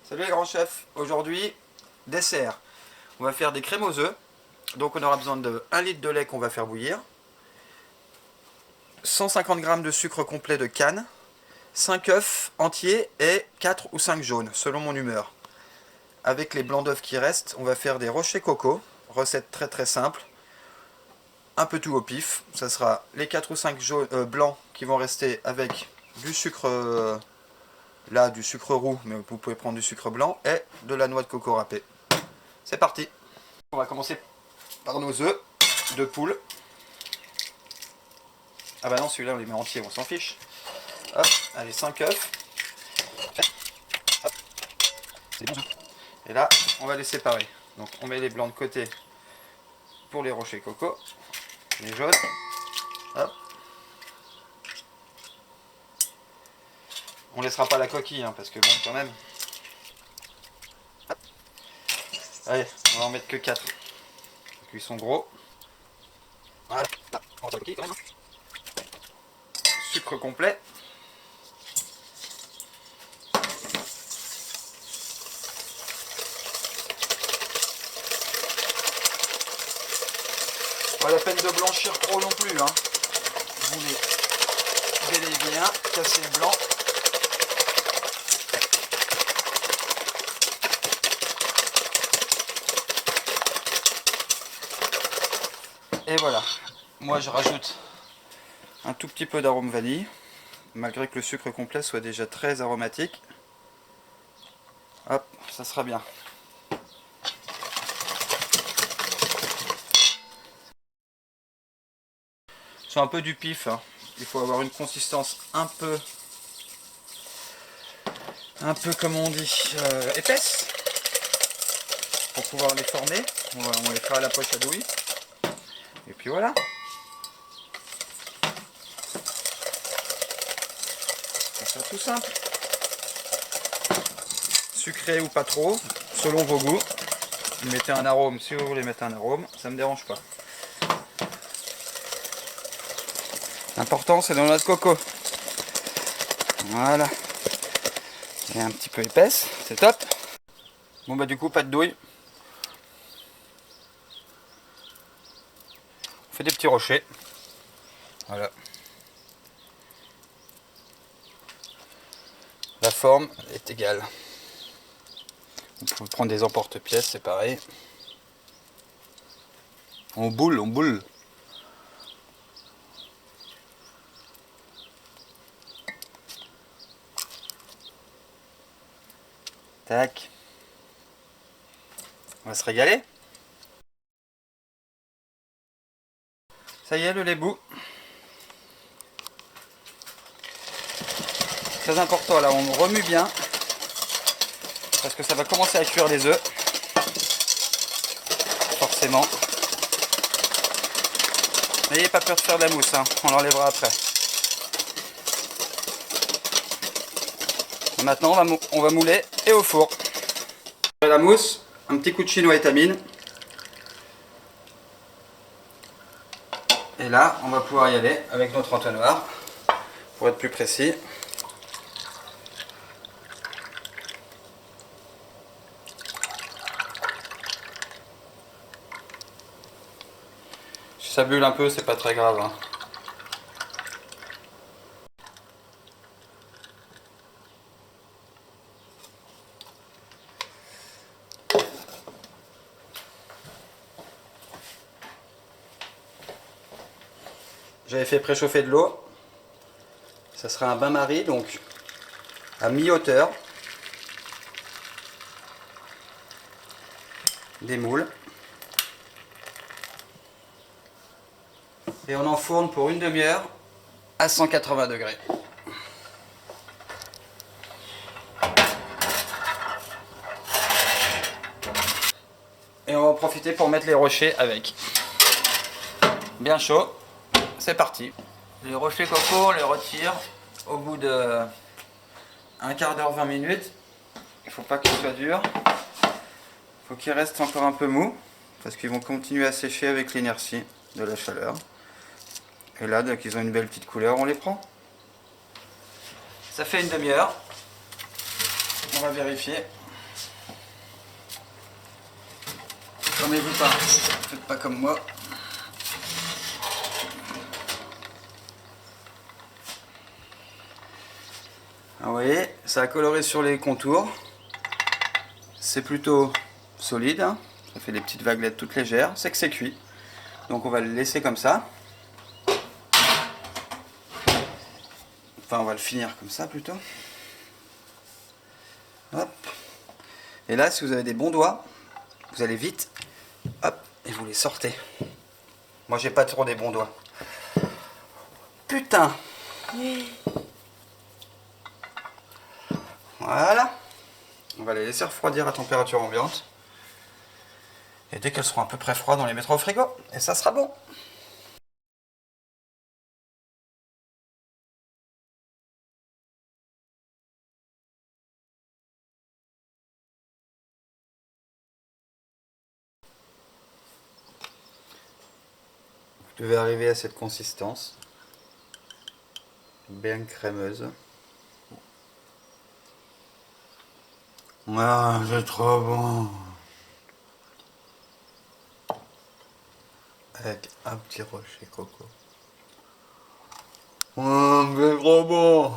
Salut les grands chefs, aujourd'hui dessert. On va faire des crèmes aux œufs. Donc on aura besoin de 1 litre de lait qu'on va faire bouillir, 150 g de sucre complet de canne, 5 œufs entiers et 4 ou 5 jaunes selon mon humeur. Avec les blancs d'œufs qui restent, on va faire des rochers coco, recette très simple, un peu tout au pif. Ça sera les 4 ou 5 blancs qui vont rester avec du sucre du sucre roux, mais vous pouvez prendre du sucre blanc et de la noix de coco râpée. C'est parti. On va commencer par nos œufs de poule. Ah bah non, celui-là on les met entiers, on s'en fiche. Hop, allez, 5 œufs. Hop. C'est des bons œufs. Et là, on va les séparer. Donc on met les blancs de côté pour les rochers coco, les jaunes. Hop. On laissera pas la coquille, hein, parce que bon, quand même. Hop. Allez, on va en mettre que 4. Donc, ils sont gros. Voilà. On va la coquille quand même. Sucre complet. Pas la peine de blanchir trop non plus, hein. Vous les balayez bien, cassez le blanc. Et voilà. Moi je rajoute un tout petit peu d'arôme vanille, malgré que le sucre complet soit déjà très aromatique. Hop, ça sera bien. C'est un peu du pif, hein. Il faut avoir une consistance un peu comme on dit, épaisse, pour pouvoir les former. On les fera à la poche à douille. Et puis voilà. C'est tout simple. Sucré ou pas trop, selon vos goûts. Vous mettez un arôme si vous voulez mettre un arôme, ça me dérange pas. L'important c'est la noix de coco. Voilà. Elle est un petit peu épaisse, c'est top. Bon bah du coup pas de douille. On fait des petits rochers. Voilà. La forme est égale. Vous pouvez prendre des emporte-pièces, c'est pareil. On boule. Tac. On va se régaler. Ça y est, le lait bout. Très important, là on remue bien. Parce que ça va commencer à cuire les œufs. Forcément. N'ayez pas peur de faire de la mousse, hein. On l'enlèvera après. Et maintenant on va mouler et au four. La mousse, un petit coup de chinois étamine. Et là, on va pouvoir y aller avec notre entonnoir, pour être plus précis. Si ça bulle un peu, c'est pas très grave, hein. J'avais fait préchauffer de l'eau. Ça sera un bain-marie, donc à mi-hauteur. Des moules. Et on enfourne pour une demi-heure à 180 degrés. Et on va en profiter pour mettre les rochers avec. Bien chaud. C'est parti. Les rochers coco, on les retire au bout de un quart d'heure, 20 minutes. Il ne faut pas qu'ils soient durs. Il faut qu'ils restent encore un peu mous, parce qu'ils vont continuer à sécher avec l'inertie de la chaleur. Et là, dès qu'ils ont une belle petite couleur, on les prend. Ça fait une demi-heure. On va vérifier. Fermez-vous pas, faites pas comme moi. Ah, vous voyez, ça a coloré sur les contours. C'est plutôt solide, hein. Ça fait des petites vaguelettes toutes légères. C'est que c'est cuit. Donc on va le laisser comme ça. Enfin, on va le finir comme ça plutôt. Hop. Et là, si vous avez des bons doigts, vous allez vite, hop, et vous les sortez. Moi, j'ai pas trop des bons doigts. Putain. Voilà. On va les laisser refroidir à température ambiante. Et dès qu'elles seront à peu près froides, on les mettra au frigo. Et ça sera bon. Vous devez arriver à cette consistance. Bien crémeuse. Ah, c'est trop bon. Avec un petit rocher coco. Oh, c'est trop bon.